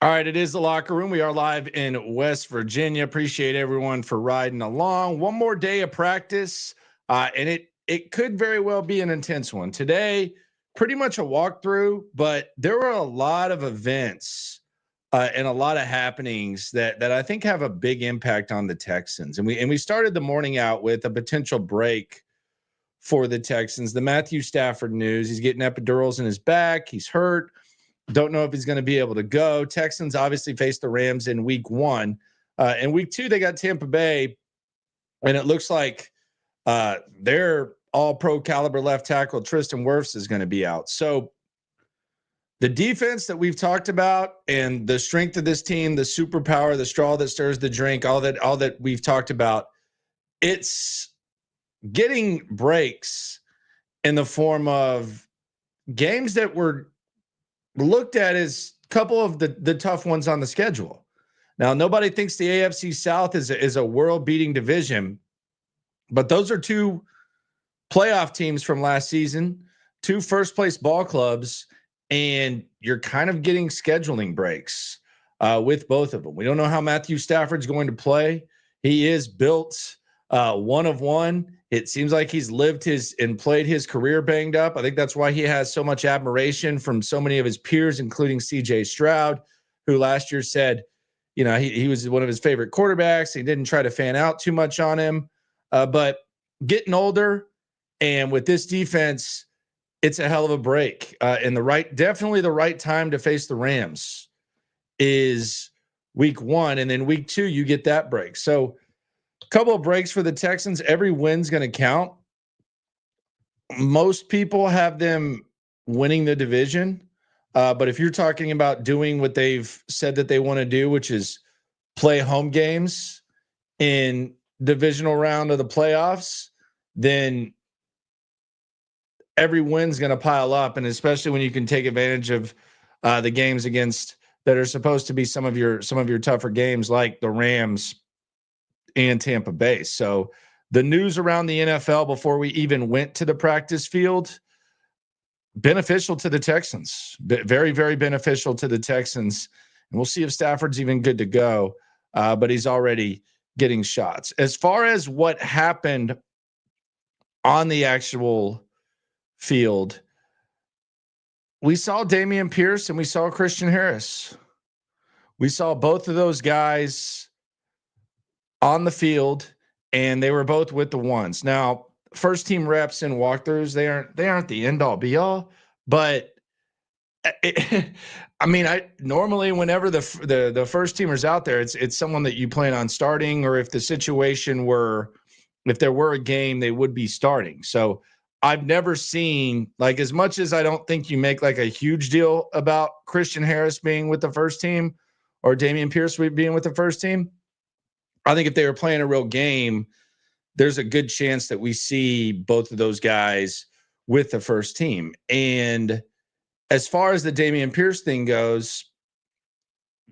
All right, it is the Locker Room. We are live in West Virginia. Appreciate everyone for riding along. One more day of practice, and it could very well be an intense one. Today, pretty much a walkthrough, but there were a lot of events and a lot of happenings that I think have a big impact on the Texans. And we started the morning out with a potential break for the Texans. The Matthew Stafford news. He's getting epidurals in his back. He's hurt. Don't know if he's going to be able to go. Texans obviously faced the Rams in week 1. In week 2, they got Tampa Bay, and it looks like their all-pro caliber left tackle Tristan Wirfs is going to be out. So the defense that we've talked about and the strength of this team, the superpower, the straw that stirs the drink, all that we've talked about, it's getting breaks in the form of games that were looked at as a couple of the tough ones on the schedule. Now, nobody thinks the AFC South is a world-beating division, but those are two playoff teams from last season, two first-place ball clubs, and you're kind of getting scheduling breaks with both of them. We don't know how Matthew Stafford's going to play. He is built one of one. It seems like he's lived his and played his career banged up. I think that's why he has so much admiration from so many of his peers, including CJ Stroud, who last year said, you know, he was one of his favorite quarterbacks. He didn't try to fan out too much on him. But getting older and with this defense, it's a hell of a break. And definitely the right time to face the Rams is week 1. And then week 2, you get that break. So couple of breaks for the Texans. Every win's going to count. Most people have them winning the division. But if you're talking about doing what they've said that they want to do, which is play home games in divisional round of the playoffs, then every win's going to pile up. And especially when you can take advantage of the games against that are supposed to be some of your tougher games, like the Rams and Tampa Bay. So the news around the NFL before we even went to the practice field, beneficial to the Texans, very, very beneficial to the Texans. And we'll see if Stafford's even good to go, but he's already getting shots. As far as what happened on the actual field, we saw Dameon Pierce and we saw Christian Harris. We saw both of those guys on the field, and they were both with the ones. Now, first team reps and walkthroughs, they aren't the end all be all, but I mean, normally whenever the first teamer's out there, it's someone that you plan on starting, or if the situation were, if there were a game, they would be starting. So I've never seen, like, as much as I don't think you make like a huge deal about Christian Harris being with the first team or Dameon Pierce being with the first team, I think if they were playing a real game, there's a good chance that we see both of those guys with the first team. And as far as the Dameon Pierce thing goes,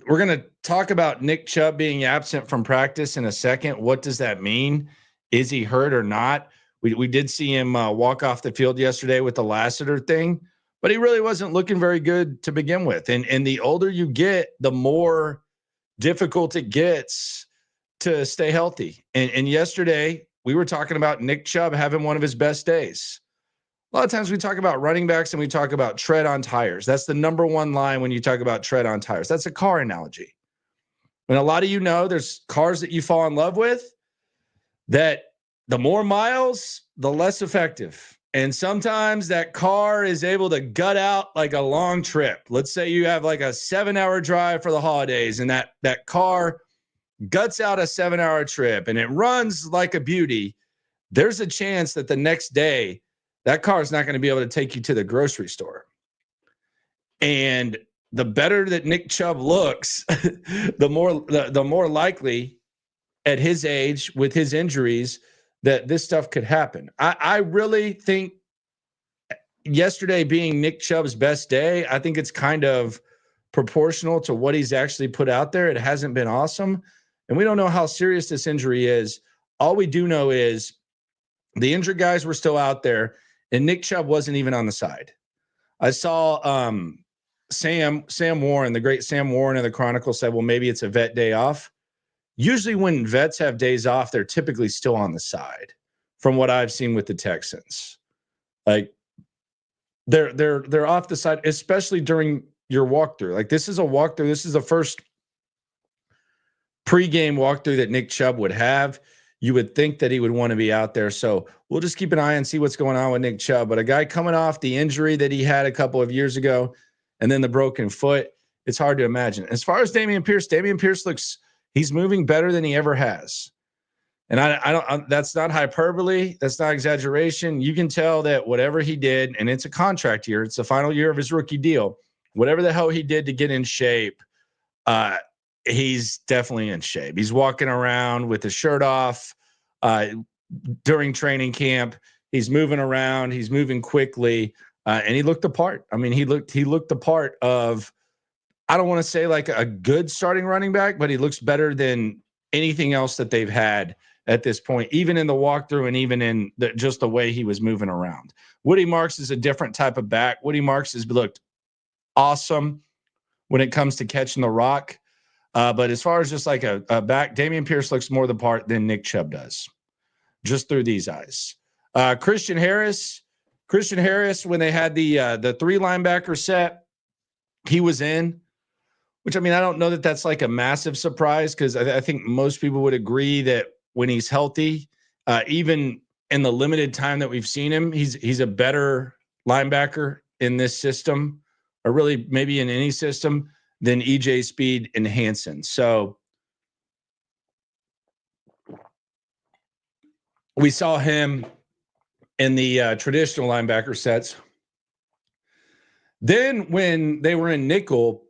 we're going to talk about Nick Chubb being absent from practice in a second. What does that mean? Is he hurt or not? We did see him walk off the field yesterday with the Lassiter thing, but he really wasn't looking very good to begin with. And the older you get, the more difficult it gets to stay healthy. And yesterday we were talking about Nick Chubb having one of his best days. A lot of times we talk about running backs and we talk about tread on tires. That's the number one line when you talk about tread on tires. That's a car analogy. And a lot of you know there's cars that you fall in love with that the more miles, the less effective. And sometimes that car is able to gut out like a long trip. Let's say you have like a 7-hour drive for the holidays, and that car guts out a 7-hour trip and it runs like a beauty. There's a chance that the next day that car is not going to be able to take you to the grocery store. And the better that Nick Chubb looks, the more likely at his age with his injuries that this stuff could happen. I really think yesterday being Nick Chubb's best day, I think it's kind of proportional to what he's actually put out there. It hasn't been awesome. And we don't know how serious this injury is. All we do know is the injured guys were still out there, and Nick Chubb wasn't even on the side. I saw Sam Warren, the great Sam Warren of the Chronicle, said, well, maybe it's a vet day off. Usually when vets have days off, they're typically still on the side, from what I've seen with the Texans. Like they're off the side, especially during your walkthrough. Like this is a walkthrough. This is the first pregame walkthrough that Nick Chubb would have. You would think that he would want to be out there. So we'll just keep an eye and see what's going on with Nick Chubb. But a guy coming off the injury that he had a couple of years ago and then the broken foot, it's hard to imagine. As far as Dameon Pierce looks, he's moving better than he ever has. And I don't, that's not hyperbole. That's not exaggeration. You can tell that whatever he did, and it's a contract year, it's the final year of his rookie deal, whatever the hell he did to get in shape, he's definitely in shape. He's walking around with his shirt off during training camp. He's moving around. He's moving quickly, and he looked the part. I mean, he looked the part of, I don't want to say like a good starting running back, but he looks better than anything else that they've had at this point, even in the walkthrough and even in just the way he was moving around. Woody Marks is a different type of back. Woody Marks has looked awesome when it comes to catching the rock. But as far as just like a back, Dameon Pierce looks more the part than Nick Chubb does, just through these eyes. Christian Harris, when they had the 3 linebacker set, he was in, which, I mean, I don't know that that's like a massive surprise, because I think most people would agree that when he's healthy, even in the limited time that we've seen him, he's a better linebacker in this system, or really maybe in any system, than EJ Speed and Hansen. So we saw him in the traditional linebacker sets. Then when they were in nickel,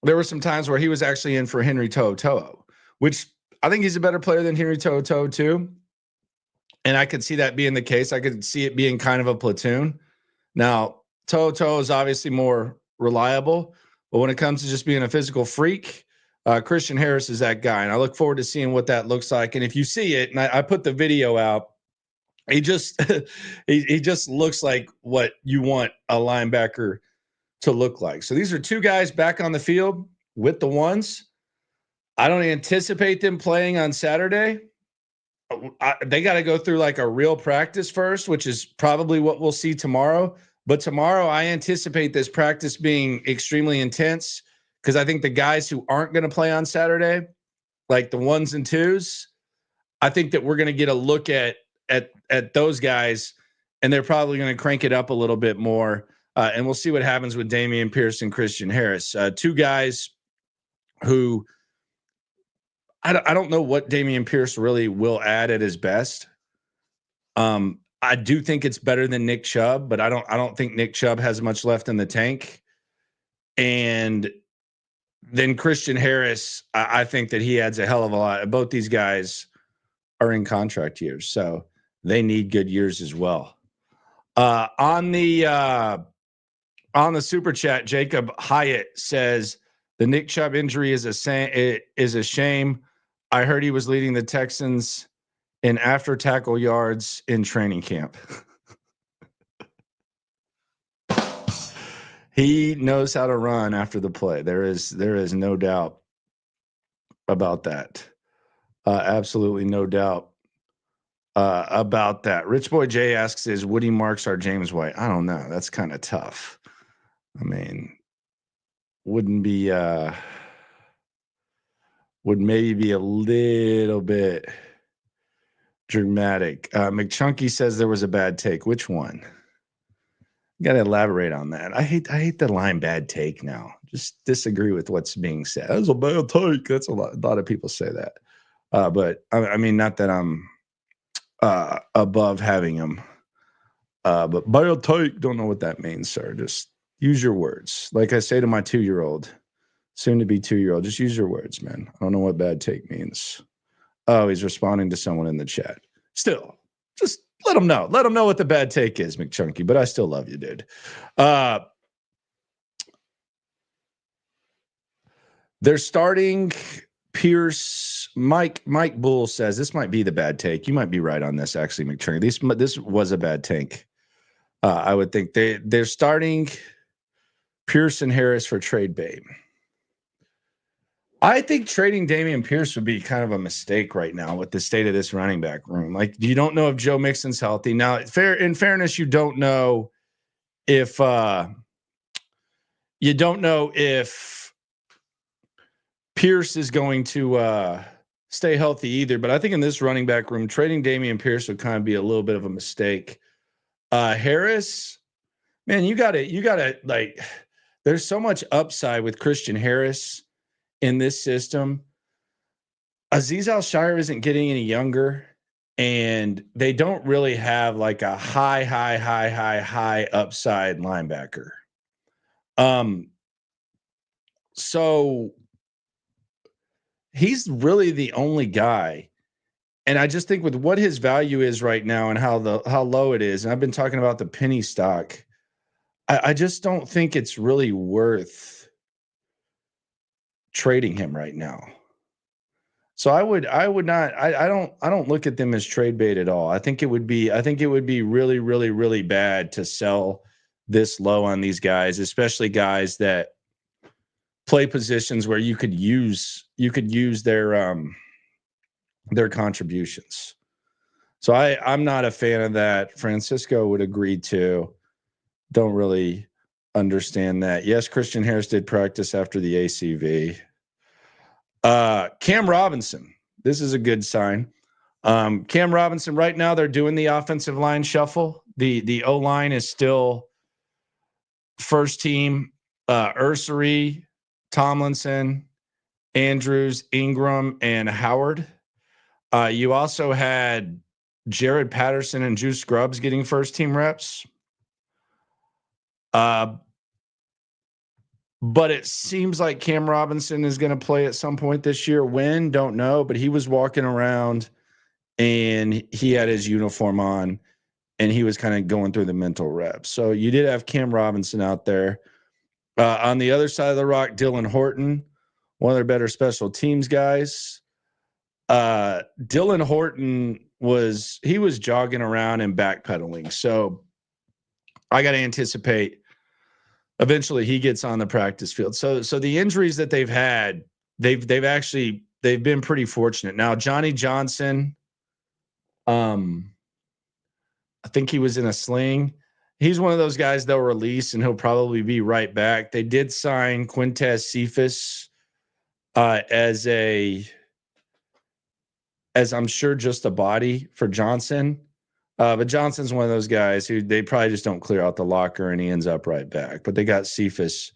there were some times where he was actually in for Henry To'oTo'o, which I think he's a better player than Henry To'oTo'o too. And I could see that being the case. I could see it being kind of a platoon. Now, To'oTo'o is obviously more reliable, but when it comes to just being a physical freak, Christian Harris is that guy. And I look forward to seeing what that looks like. And if you see it, and I put the video out, he just he just looks like what you want a linebacker to look like. So these are 2 guys back on the field with the ones. I don't anticipate them playing on Saturday. They got to go through like a real practice first, which is probably what we'll see tomorrow. But tomorrow, I anticipate this practice being extremely intense, because I think the guys who aren't going to play on Saturday, like the 1s and 2s, I think that we're going to get a look at those guys, and they're probably going to crank it up a little bit more. And we'll see what happens with Dameon Pierce and Christian Harris, 2 guys who I don't know what Dameon Pierce really will add at his best. I do think it's better than Nick Chubb, but I don't think Nick Chubb has much left in the tank. And then Christian Harris, I think that he adds a hell of a lot. Both these guys are in contract years, so they need good years as well. On the super chat, Jacob Hyatt says the Nick Chubb injury is a shame. I heard he was leading the Texans in after tackle yards in training camp. He knows how to run after the play. There is no doubt about that. Absolutely no doubt about that. Rich Boy J asks, is Woody Marks our James White? I don't know. That's kind of tough. I mean, would maybe be a little bit dramatic. McChunky says there was a bad take. Which one? You got to elaborate on that. I hate the line bad take now. Just disagree with what's being said. That was a bad take. That's a lot of people say that. But I mean, not that I'm above having them. But bad take, don't know what that means, sir. Just use your words. Like I say to my 2-year-old, soon to be 2-year-old, just use your words, man. I don't know what bad take means. Oh, he's responding to someone in the chat. Still, just let him know. Let him know what the bad take is, McChunky. But I still love you, dude. They're starting Pierce. Mike Bull says this might be the bad take. You might be right on this, actually, McChunky. This was a bad take. I would think they're starting Pierce and Harris for trade bait. I think trading Dameon Pierce would be kind of a mistake right now with the state of this running back room. Like, you don't know if Joe Mixon's healthy. Now, in fairness, you don't know if Pierce is going to stay healthy either. But I think in this running back room, trading Dameon Pierce would kind of be a little bit of a mistake. Harris, man, you gotta like, there's so much upside with Christian Harris in this system. Azeez Al-Shire isn't getting any younger, and they don't really have like a high upside linebacker. So he's really the only guy. And I just think with what his value is right now and how low it is, and I've been talking about the penny stock, I just don't think it's really worth trading him right now. So I don't look at them as trade bait at all. I think it would be really, really, really bad to sell this low on these guys, especially guys that play positions where you could use their contributions. So I'm not a fan of that. Francisco would agree too. Don't really understand that. Yes, Christian Harris did practice after the ACV. Cam Robinson. This is a good sign. Cam Robinson, right now they're doing the offensive line shuffle. The O-line is still first team, Ursery, Tomlinson, Andrews, Ingram, and Howard. You also had Jared Patterson and Juice Scrubs getting first team reps. But it seems like Cam Robinson is going to play at some point this year. When? Don't know. But he was walking around and he had his uniform on and he was kind of going through the mental reps. So you did have Cam Robinson out there. On the other side of the rock, Dylan Horton, one of their better special teams guys. Dylan Horton was jogging around and backpedaling. So I got to anticipate eventually he gets on the practice field. So the injuries that they've had, they've been pretty fortunate. Now, Johnny Johnson, I think he was in a sling. He's one of those guys they'll release and he'll probably be right back. They did sign Quintez Cephas as I'm sure just a body for Johnson. But Johnson's one of those guys who they probably just don't clear out the locker and he ends up right back. But they got Cephas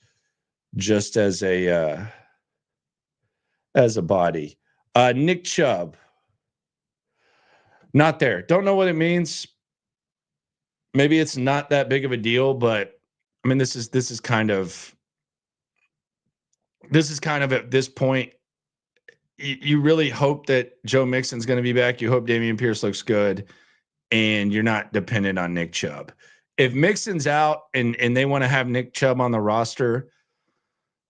just as a body. Nick Chubb, not there. Don't know what it means. Maybe it's not that big of a deal, but I mean, this is kind of at this point. You really hope that Joe Mixon's going to be back. You hope Dameon Pierce looks good. And you're not dependent on Nick Chubb. If Mixon's out and they want to have Nick Chubb on the roster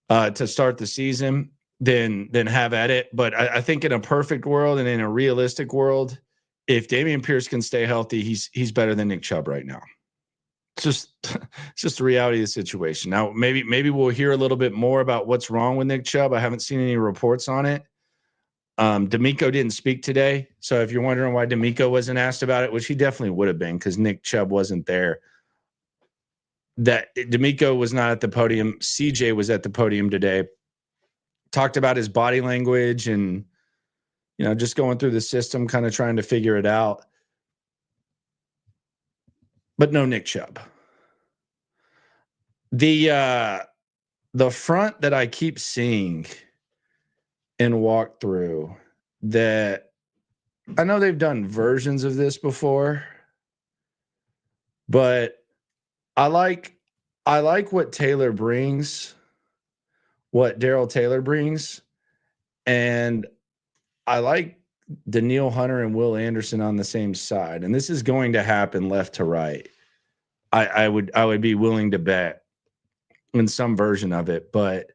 to start the season, then have at it. But I think in a perfect world and in a realistic world, if Dameon Pierce can stay healthy, he's better than Nick Chubb right now. It's just the reality of the situation. Now, maybe we'll hear a little bit more about what's wrong with Nick Chubb. I haven't seen any reports on it. DeMeco didn't speak today. So if you're wondering why DeMeco wasn't asked about it, which he definitely would have been because Nick Chubb wasn't there, that DeMeco was not at the podium. CJ was at the podium today, talked about his body language and, just going through the system, kind of trying to figure it out. But no Nick Chubb. The front that I keep seeing in walkthrough that I know they've done versions of this before, but I like what Taylor brings, what Darrell Taylor brings, and I like Danielle Hunter and Will Anderson on the same side. And this is going to happen left to right. I would be willing to bet in some version of it, but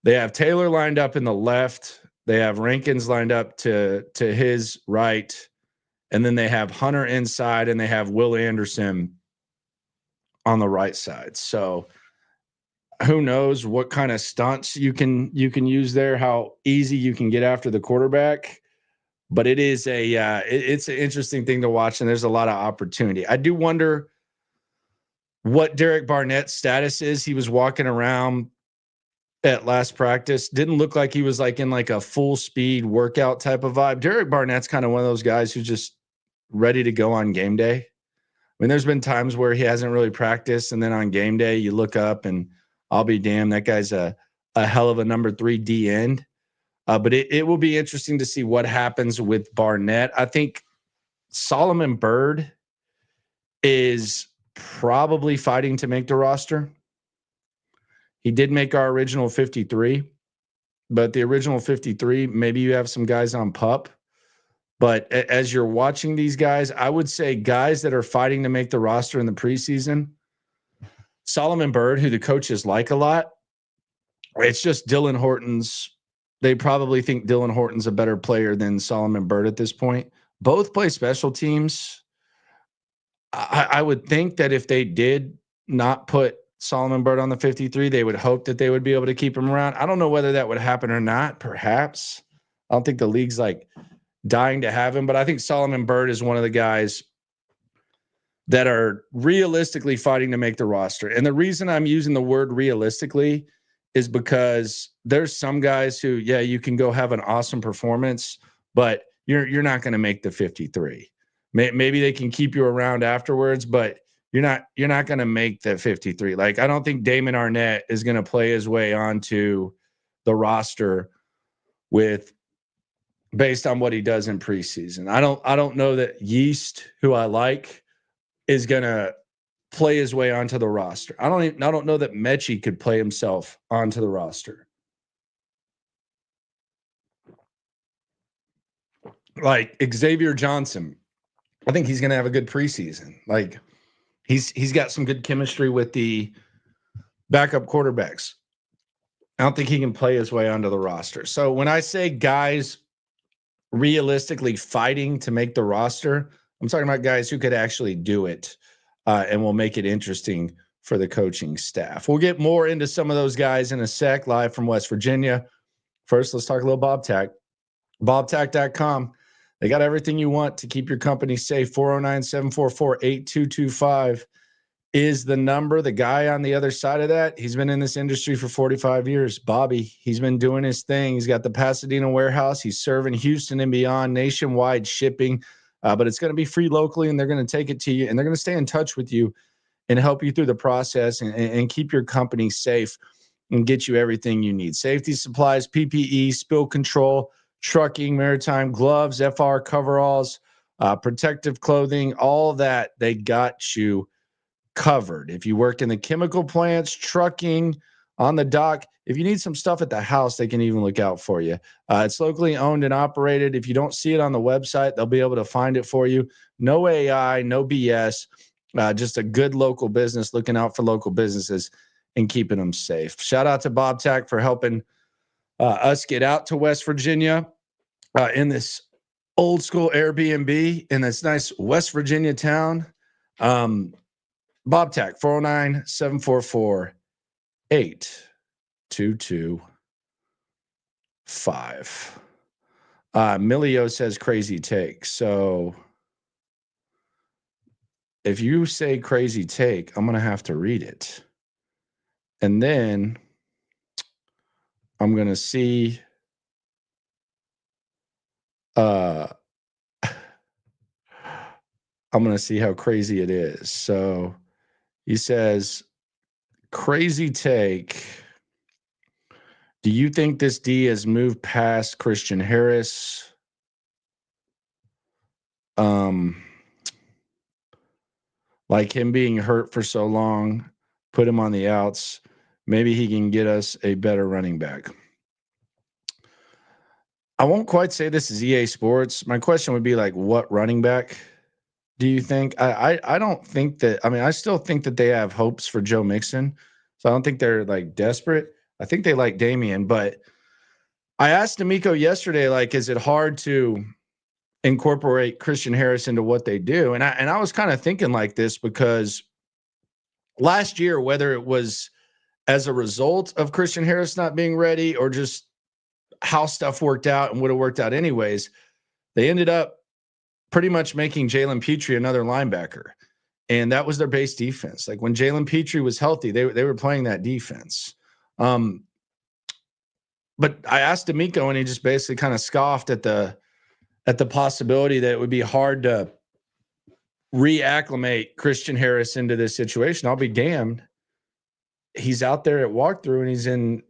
they have Taylor lined up in the left. They have Rankins lined up to his right. And then they have Hunter inside and they have Will Anderson on the right side. So who knows what kind of stunts you can use there, how easy you can get after the quarterback. But it is it's an interesting thing to watch, and there's a lot of opportunity. I do wonder what Derek Barnett's status is. He was walking around at last practice. Didn't look like he was like in like a full speed workout type of vibe. Derek Barnett's kind of one of those guys who's just ready to go on game day. I mean, there's been times where he hasn't really practiced, and then on game day you look up and I'll be damned, that guy's a hell of a number 3 D end. But it will be interesting to see what happens with Barnett. I think Solomon Byrd is probably fighting to make the roster. He did make our original 53, but the original 53, maybe you have some guys on PUP. But as you're watching these guys, I would say guys that are fighting to make the roster in the preseason, Solomon Byrd, who the coaches like a lot. It's just Dylan Horton's. They probably think Dylan Horton's a better player than Solomon Byrd at this point. Both play special teams. I would think that if they did not put Solomon Byrd on the 53, they would hope that they would be able to keep him around. I don't know whether that would happen or not. Perhaps. I don't think the league's like dying to have him, but I think Solomon Byrd is one of the guys that are realistically fighting to make the roster. And the reason I'm using the word realistically is because there's some guys who, yeah, you can go have an awesome performance, but you're not going to make the 53. Maybe they can keep you around afterwards, but you're not going to make the 53. Like, I don't think Damon Arnett is going to play his way onto the roster based on what he does in preseason. I don't know that Yeast, who I like, is going to play his way onto the roster. I don't know that Mechie could play himself onto the roster. Like Xavier Johnson, I think he's going to have a good preseason. Like he's got some good chemistry with the backup quarterbacks. I don't think he can play his way onto the roster. So when I say guys realistically fighting to make the roster, I'm talking about guys who could actually do it and will make it interesting for the coaching staff. We'll get more into some of those guys in a sec, live from West Virginia. First, let's talk a little BobTac. BobTac.com. They got everything you want to keep your company safe. 409-744-8225 is the number. The guy on the other side of that, he's been in this industry for 45 years. Bobby, he's been doing his thing. He's got the Pasadena warehouse. He's serving Houston and beyond, nationwide shipping. But it's going to be free locally, and they're going to take it to you, and they're going to stay in touch with you and help you through the process and keep your company safe and get you everything you need. Safety supplies, PPE, spill control, trucking, maritime, gloves, FR coveralls, protective clothing, all that, they got you covered. If you worked in the chemical plants, trucking, on the dock, if you need some stuff at the house, they can even look out for you. It's locally owned and operated. If you don't see it on the website, they'll be able to find it for you. No AI, no BS, just a good local business looking out for local businesses and keeping them safe. Shout out to BobTac for helping us get out to West Virginia in this old school Airbnb in this nice West Virginia town. BobTac, 409-744-8225. Milio says crazy take. So if you say crazy take, I'm going to have to read it. And then I'm going to see I'm going to see how crazy it is. So he says, crazy take. Do you think this D has moved past Christian Harris? Like him being hurt for so long, put him on the outs. Maybe he can get us a better running back. I won't quite say this is EA Sports. My question would be like, what running back do you think? I don't think that. I mean, I still think that they have hopes for Joe Mixon. So I don't think they're like desperate. I think they like Dameon, but I asked DeMeco yesterday, like, is it hard to incorporate Christian Harris into what they do? And I was kind of thinking like this because last year, whether it was as a result of Christian Harris not being ready or just how stuff worked out and would have worked out anyways, they ended up pretty much making Jalen Petrie another linebacker. And that was their base defense. Like when Jalen Petrie was healthy, they were playing that defense. But I asked DeMeco, and he just basically kind of scoffed at the possibility that it would be hard to reacclimate Christian Harris into this situation. I'll be damned. He's out there at walkthrough, and he's in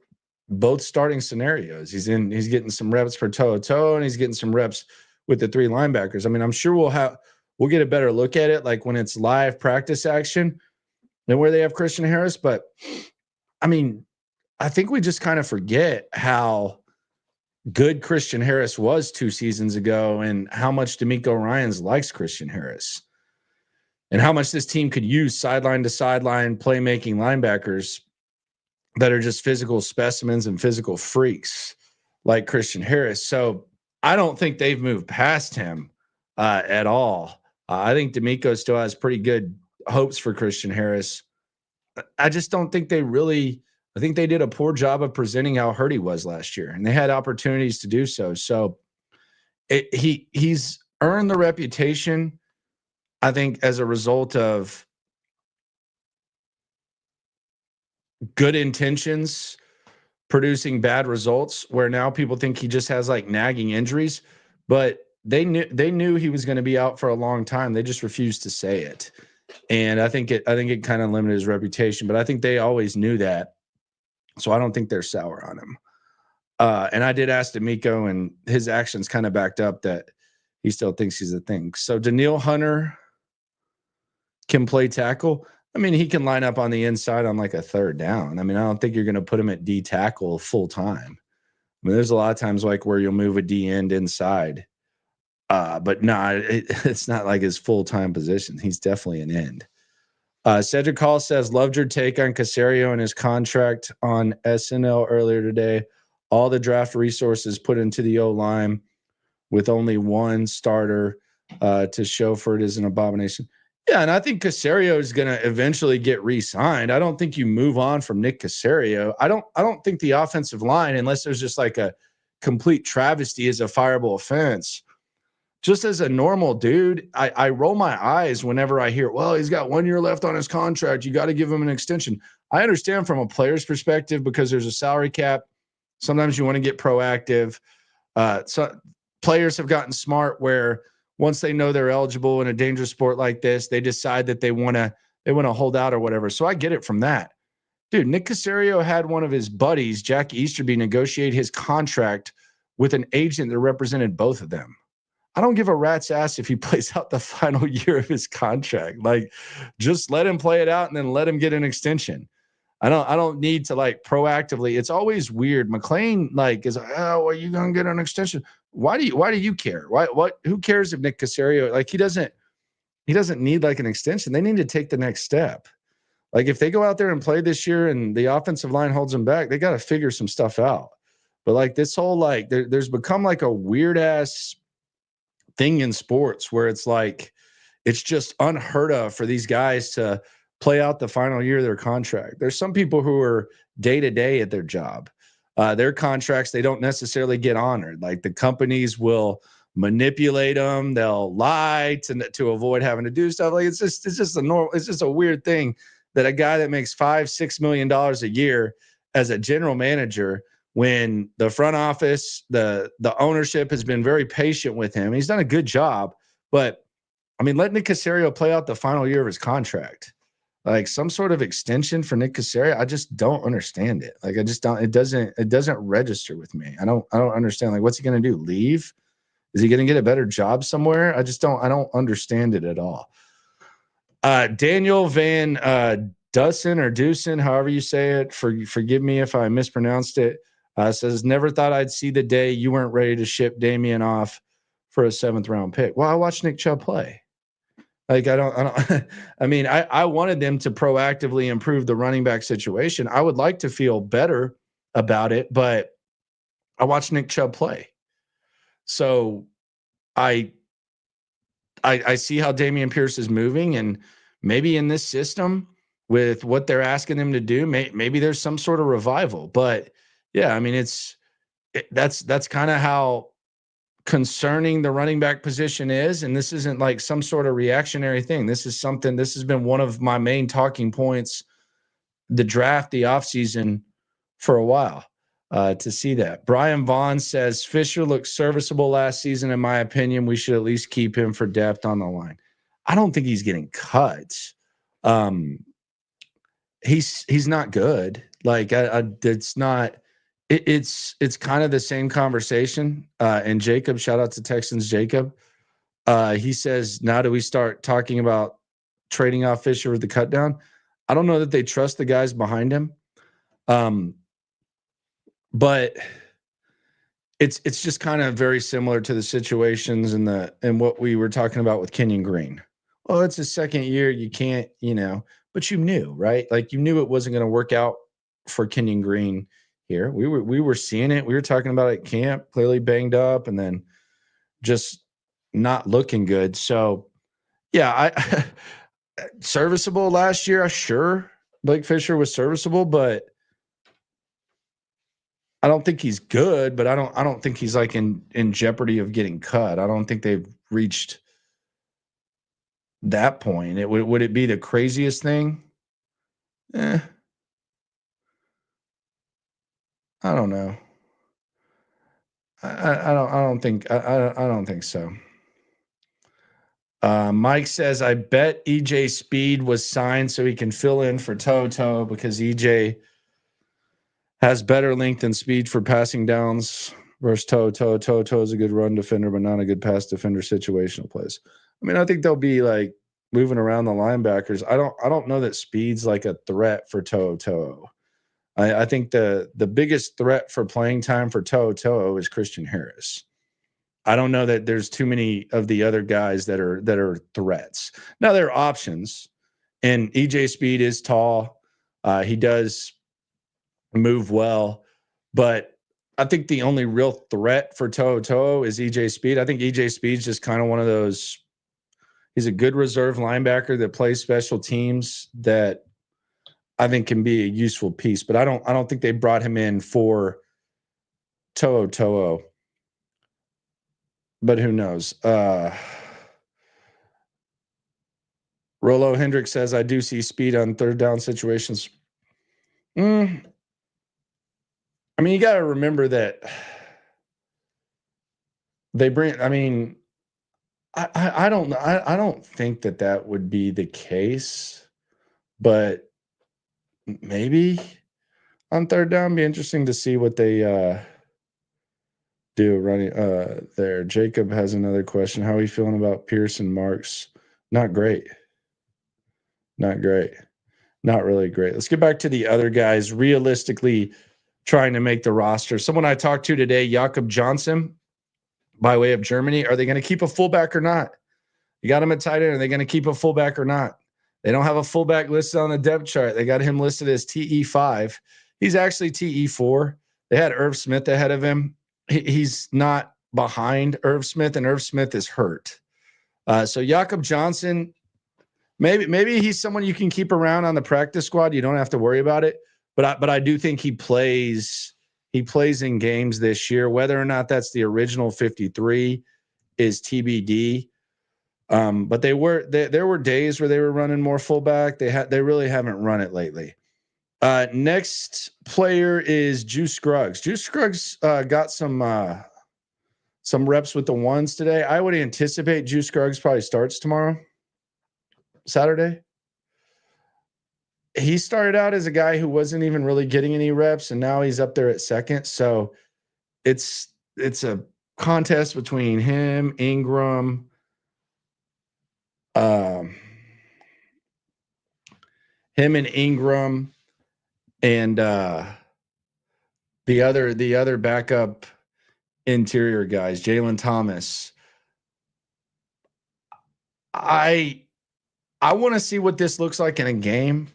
both starting scenarios. He's getting some reps for toe-to-toe, and he's getting some reps with the three linebackers. I mean, I'm sure we'll get a better look at it, like when it's live practice action and where they have Christian Harris. But I mean, I think we just kind of forget how good Christian Harris was 2 seasons ago and how much DeMeco Ryans likes Christian Harris and how much this team could use sideline to sideline playmaking linebackers that are just physical specimens and physical freaks like Christian Harris. So I don't think they've moved past him at all. I think DeMeco still has pretty good hopes for Christian Harris. I just don't think I think they did a poor job of presenting how hurt he was last year, and they had opportunities to do so. So he's earned the reputation, I think, as a result of good intentions producing bad results, where now people think he just has like nagging injuries, but they knew he was going to be out for a long time. They just refused to say it. And I think it kind of limited his reputation, but I think they always knew that. So I don't think they're sour on him. And I did ask DeMeco, and his actions kind of backed up that he still thinks he's a thing. So Danielle Hunter can play tackle. I mean, he can line up on the inside on like a third down. I mean, I don't think you're going to put him at D tackle full time. I mean, there's a lot of times like where you'll move a D end inside. But no, it's not like his full-time position. He's definitely an end. Cedric Hall says, loved your take on Caserio and his contract on SNL earlier today. All the draft resources put into the O-line with only one starter to show for it is an abomination. Yeah, and I think Caserio is going to eventually get re-signed. I don't think you move on from Nick Caserio. I don't think the offensive line, unless there's just like a complete travesty, is a fireable offense. Just as a normal dude, I roll my eyes whenever I hear, well, he's got 1 year left on his contract. You got to give him an extension. I understand from a player's perspective because there's a salary cap. Sometimes you want to get proactive. So players have gotten smart where once they know they're eligible in a dangerous sport like this, they decide that they want to hold out or whatever. So I get it from that. Dude, Nick Caserio had one of his buddies, Jack Easterby, negotiate his contract with an agent that represented both of them. I don't give a rat's ass if he plays out the final year of his contract. Like, just let him play it out and then let him get an extension. I don't need to like proactively. It's always weird. McClain like is, oh, are you gonna get an extension? Why do you care? Who cares if Nick Caserio, like he doesn't need like an extension. They need to take the next step. Like if they go out there and play this year and the offensive line holds them back, they got to figure some stuff out. But like this whole like there's become like a weird ass thing in sports where it's like it's just unheard of for these guys to play out the final year of their contract. There's some people who are day to day at their job. Their contracts, they don't necessarily get honored. Like the companies will manipulate them. They'll lie to avoid having to do stuff. Like it's just a weird thing that a guy that makes $5-6 million a year as a general manager, when the front office, the ownership has been very patient with him. He's done a good job, but I mean, let Nick Caserio play out the final year of his contract. Like some sort of extension for Nick Caserio, I just don't understand it. Like I just don't. It doesn't register with me. I don't understand. Like, what's he going to do? Leave? Is he going to get a better job somewhere? I don't understand it at all. Daniel Van Dussen or Deucin, however you say it. Forgive me if I mispronounced it. Says, never thought I'd see the day you weren't ready to ship Dameon off for a 7th round pick. Well, I watched Nick Chubb play. Like, I mean, I wanted them to proactively improve the running back situation. I would like to feel better about it, but I watched Nick Chubb play. So I see how Dameon Pierce is moving, and maybe in this system with what they're asking them to do, maybe there's some sort of revival. But yeah, I mean, that's kind of how concerning the running back position is. And this isn't like some sort of reactionary thing. This has been one of my main talking points, the draft, the offseason for a while, to see that. Brian Vaughn says Fisher looked serviceable last season. In my opinion, we should at least keep him for depth on the line. I don't think he's getting cut. He's not good. Like it's not. It's kind of the same conversation. And Jacob, shout out to Texans Jacob. He says, now do we start talking about trading off Fisher with the cut down? I don't know that they trust the guys behind him. But it's just kind of very similar to the situations and what we were talking about with Kenyon Green. Well, it's his second year. You can't, but you knew, right? Like you knew it wasn't going to work out for Kenyon Green here. We were seeing it. We were talking about it at camp, clearly banged up and then just not looking good. So yeah, serviceable last year. Sure. Blake Fisher was serviceable, but I don't think he's good, but I don't think he's like in jeopardy of getting cut. I don't think they've reached that point. Would it be the craziest thing? I don't know. I don't think so. Mike says, I bet EJ Speed was signed so he can fill in for Toto because EJ has better length and speed for passing downs versus Toto. Toto is a good run defender, but not a good pass defender. Situational plays. I mean, I think they'll be like moving around the linebackers. I don't know that speed's like a threat for Toto. I think the biggest threat for playing time for Toto is Christian Harris. I don't know that there's too many of the other guys that are threats. Now there are options, and EJ Speed is tall. He does move well, but I think the only real threat for Toto is EJ Speed. I think EJ Speed's just kind of one of those. He's a good reserve linebacker that plays special teams that I think can be a useful piece, but I don't think they brought him in for Toto. But who knows? Rolo Hendrick says, I do see speed on third down situations. I mean, you got to remember that they bring, I mean, I don't think that would be the case, but maybe on third down, be interesting to see what they do running there. Jacob has another question. How are you feeling about Pierce and Marks? Not great. Not really great. Let's get back to the other guys realistically trying to make the roster. Someone I talked to today, Jakob Johnson, by way of Germany. Are they going to keep a fullback or not? You got him at tight end. Are they going to keep a fullback or not? They don't have a fullback listed on the depth chart. They got him listed as TE5. He's actually TE4. They had Irv Smith ahead of him. He's not behind Irv Smith, and Irv Smith is hurt. So Jakob Johnson, maybe he's someone you can keep around on the practice squad. You don't have to worry about it. But I do think he plays in games this year. Whether or not that's the original 53 is TBD. But there were days where they were running more fullback. They really haven't run it lately. Next player is Juice Scruggs. Juice Scruggs got some reps with the ones today. I would anticipate Juice Scruggs probably starts tomorrow, Saturday. He started out as a guy who wasn't even really getting any reps, and now he's up there at second. So it's a contest between him, Ingram, and the other backup interior guys, Jalen Thomas. I want to see what this looks like in a game,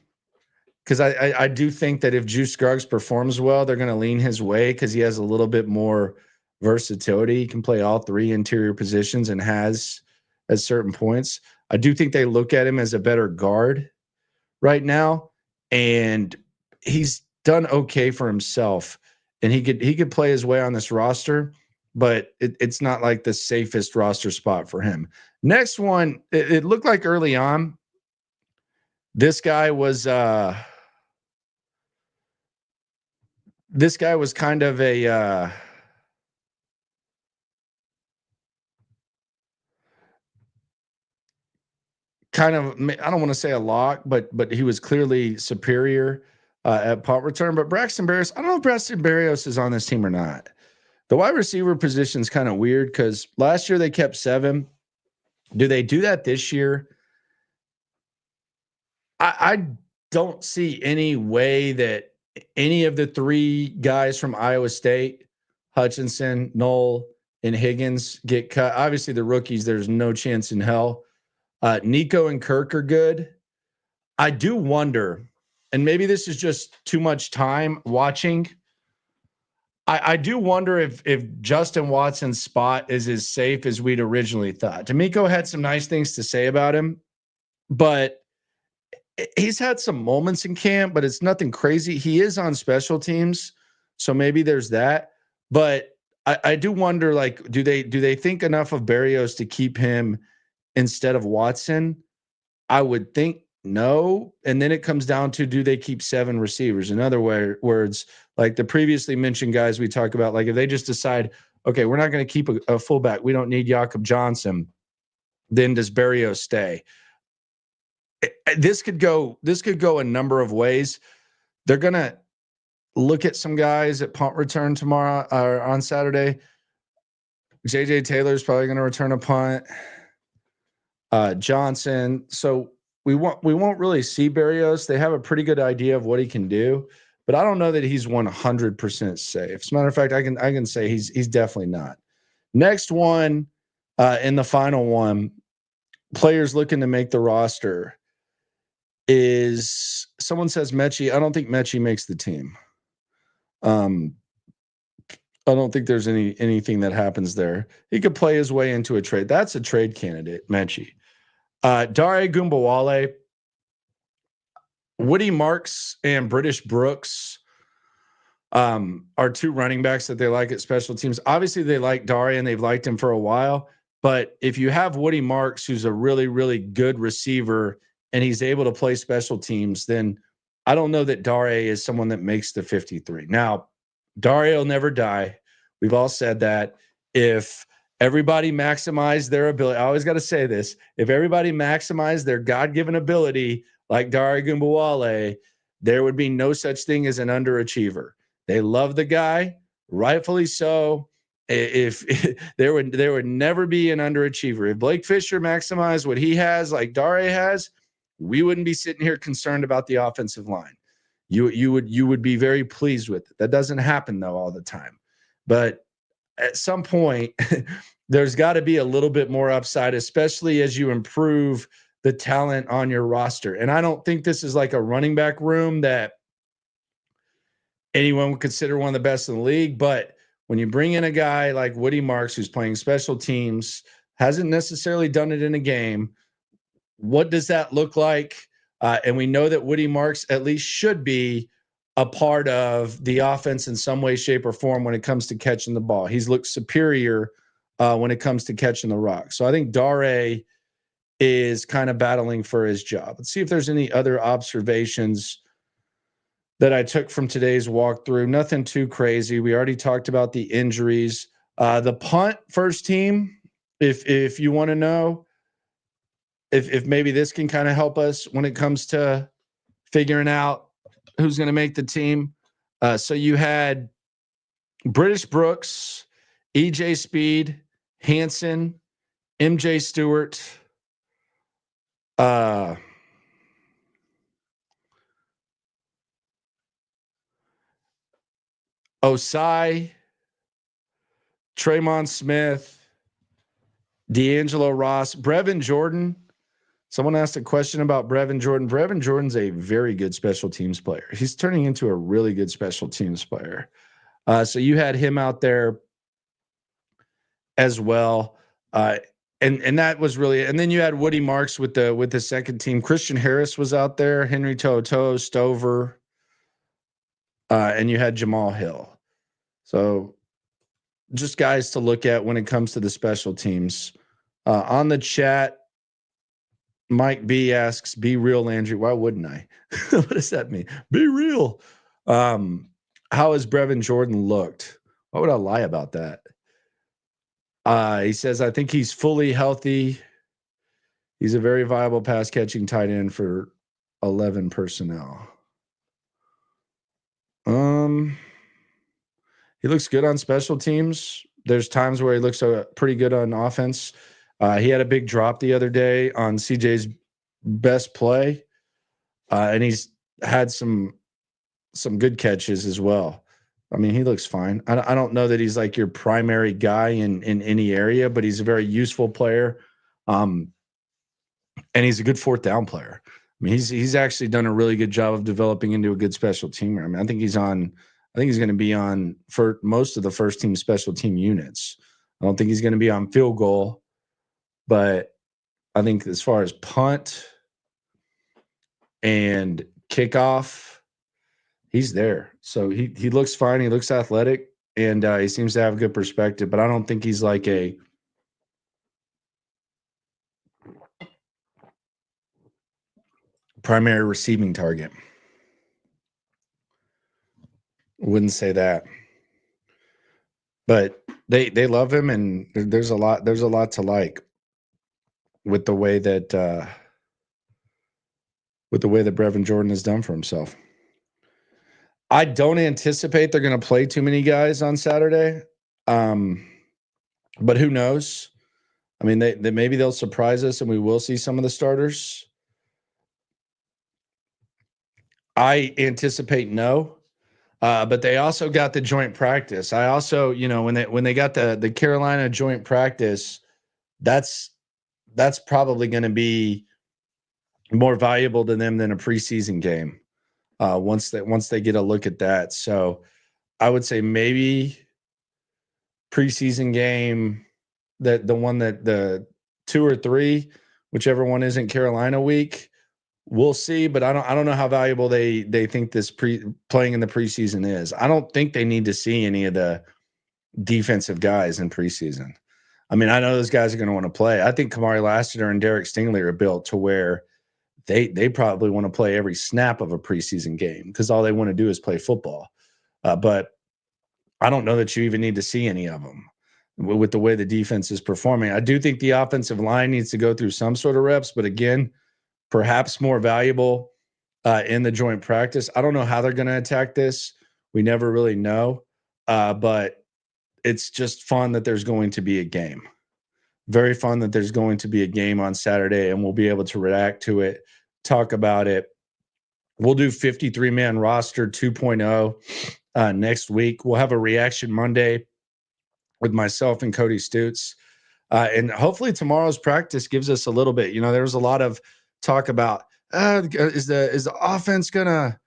because I do think that if Juice Scruggs performs well, they're going to lean his way because he has a little bit more versatility. He can play all three interior positions and has at certain points. I do think they look at him as a better guard right now, and he's done okay for himself. And he could play his way on this roster, but it's not like the safest roster spot for him. Next one, it looked like early on, this guy was kind of a kind of, I don't want to say a lock, but he was clearly superior at punt return. But Braxton Berrios, I don't know if Braxton Berrios is on this team or not. The wide receiver position is kind of weird because last year they kept 7. Do they do that this year? I don't see any way that any of the 3 guys from Iowa State, Hutchinson, Knoll, and Higgins, get cut. Obviously, the rookies, there's no chance in hell. Nico and Kirk are good. I do wonder, and maybe this is just too much time watching. I do wonder if Justin Watson's spot is as safe as we'd originally thought. DeMeco had some nice things to say about him, but he's had some moments in camp, but it's nothing crazy. He is on special teams, so maybe there's that. But I do wonder, like, do they think enough of Berrios to keep him instead of Watson? I would think no. And then it comes down to, do they keep 7 receivers? In other words, like the previously mentioned guys we talk about, like if they just decide, okay, we're not going to keep a fullback, we don't need Jakob Johnson, then does Berrios stay? This could go a number of ways. They're going to look at some guys at punt return tomorrow or on Saturday. JJ Taylor is probably going to return a punt. Johnson. So we won't really see Berrios. They have a pretty good idea of what he can do, but I don't know that he's 100% safe. As a matter of fact, I can say he's definitely not. Next one, in the final one, players looking to make the roster, is someone says Mechie. I don't think Mechie makes the team. I don't think there's anything that happens there. He could play his way into a trade. That's a trade candidate, Mechie. Dare Gumbawale, Woody Marks, and British Brooks are 2 running backs that they like at special teams. Obviously, they like Dare and they've liked him for a while. But if you have Woody Marks, who's a really, really good receiver, and he's able to play special teams, then I don't know that Dare is someone that makes the 53. Now, Dare will never die. We've all said that. If everybody maximized their ability, I always got to say this, if everybody maximized their God-given ability like Dare Gumbawale, there would be no such thing as an underachiever. They love the guy, rightfully so. If there would never be an underachiever. If Blake Fisher maximized what he has like Dare has, we wouldn't be sitting here concerned about the offensive line. You would be very pleased with it. That doesn't happen though all the time. But at some point, there's got to be a little bit more upside, especially as you improve the talent on your roster. And I don't think this is like a running back room that anyone would consider one of the best in the league. But when you bring in a guy like Woody Marks, who's playing special teams, hasn't necessarily done it in a game, what does that look like? And we know that Woody Marks at least should be a part of the offense in some way, shape, or form when it comes to catching the ball. He's looked superior when it comes to catching the rock. So I think Dare is kind of battling for his job. Let's see if there's any other observations that I took from today's walkthrough. Nothing too crazy. We already talked about the injuries. The punt first team, if you want to know, if maybe this can kind of help us when it comes to figuring out who's going to make the team. So you had British Brooks, EJ Speed, Hanson, MJ Stewart, Osai, Tremont Smith, D'Angelo Ross, Brevin Jordan. Someone asked a question about Brevin Jordan. Brevin Jordan's a very good special teams player. He's turning into a really good special teams player. So you had him out there as well. and that was really, and then you had Woody Marks with the second team. Christian Harris was out there, Henry Toto, Stover, and you had Jamal Hill. So just guys to look at when it comes to the special teams. On the chat, Mike B asks, "Be real, Landry." Why wouldn't I? What does that mean? Be real. How has Brevin Jordan looked? Why would I lie about that? He says, "I think he's fully healthy. He's a very viable pass catching tight end for 11 personnel." He looks good on special teams. There's times where he looks pretty good on offense. He had a big drop the other day on CJ's best play, and he's had some good catches as well. I mean, he looks fine. I don't know that he's like your primary guy in any area, but he's a very useful player, and he's a good fourth down player. I mean, he's actually done a really good job of developing into a good special teamer. I mean, I think he's going to be on for most of the first team special team units. I don't think he's going to be on field goal, but I think as far as punt and kickoff, he's there. So he looks fine. He looks athletic, and he seems to have a good perspective, but I don't think he's like a primary receiving target. Wouldn't say that. But they love him, and there's a lot to like with the way that Brevin Jordan has done for himself. I don't anticipate they're going to play too many guys on Saturday, but who knows? I mean, they maybe they'll surprise us, and we will see some of the starters. I anticipate no. But they also got the joint practice. I also, when they got the Carolina joint practice, that's probably going to be more valuable to them than a preseason game. Once they get a look at that, so I would say maybe preseason game, that the one that the 2 or 3, whichever one isn't Carolina week. We'll see, but I don't know how valuable they think this playing in the preseason is. I don't think they need to see any of the defensive guys in preseason. I mean, I know those guys are going to want to play. I think Kamari Lassiter and Derek Stingley are built to where they probably want to play every snap of a preseason game because all they want to do is play football. But I don't know that you even need to see any of them with the way the defense is performing. I do think the offensive line needs to go through some sort of reps, but again, perhaps more valuable in the joint practice. I don't know how they're going to attack this. We never really know, but it's just fun that there's going to be a game. Very fun that there's going to be a game on Saturday, and we'll be able to react to it, talk about it. We'll do 53-man roster 2.0 next week. We'll have a reaction Monday with myself and Cody Stutz. And hopefully tomorrow's practice gives us a little bit. There was a lot of talk about is the offense gonna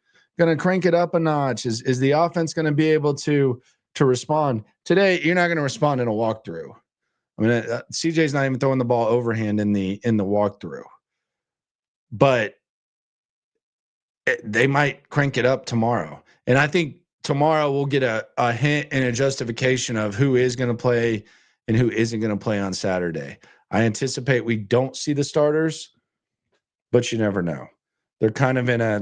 crank it up a notch? Is the offense gonna be able to respond today? You're not gonna respond in a walkthrough. I mean, CJ's not even throwing the ball overhand in the walkthrough, but they might crank it up tomorrow. And I think tomorrow we'll get a hint and a justification of who is going to play and who isn't going to play on Saturday. I anticipate we don't see the starters, but you never know. They're kind of in a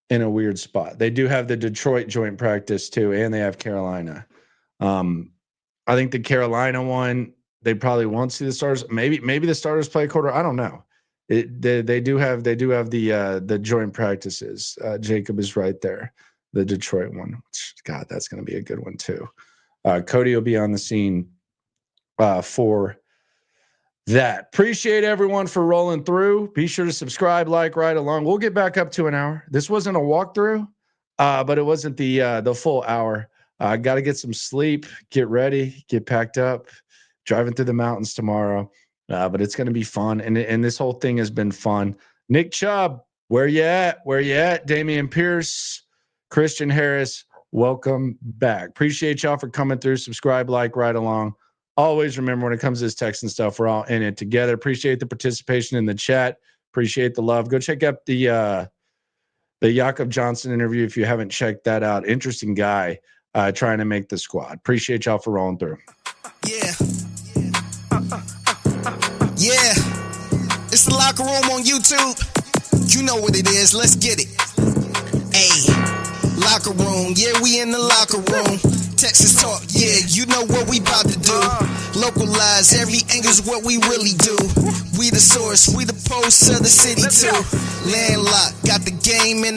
weird spot. They do have the Detroit joint practice too, and they have Carolina. I think the Carolina one, they probably won't see the starters. Maybe the starters play a quarter. I don't know. They do have the joint practices. Jacob is right there. The Detroit one. God, that's going to be a good one too. Cody will be on the scene for that. Appreciate everyone for rolling through. Be sure to subscribe, like, right along. We'll get back up to an hour. This wasn't a walkthrough, but it wasn't the full hour. I got to get some sleep, get ready, get packed up, driving through the mountains tomorrow. But it's going to be fun, and this whole thing has been fun. Nick Chubb, where you at? Where you at? Dameon Pierce, Christian Harris, welcome back. Appreciate y'all for coming through. Subscribe, like, right along. Always remember, when it comes to this Texan stuff, we're all in it together. Appreciate the participation in the chat. Appreciate the love. Go check out the Jakob Johnson interview if you haven't checked that out. Interesting guy trying to make the squad. Appreciate y'all for rolling through. Yeah. Yeah. It's the Locker Room on YouTube. You know what it is. Let's get it. Hey. Locker Room. Yeah, we in the locker room. Texas talk. Yeah, you know what we about to do. Localize every angle's what we really do. We the source. We the pulse of the city too. Landlocked. Got the game in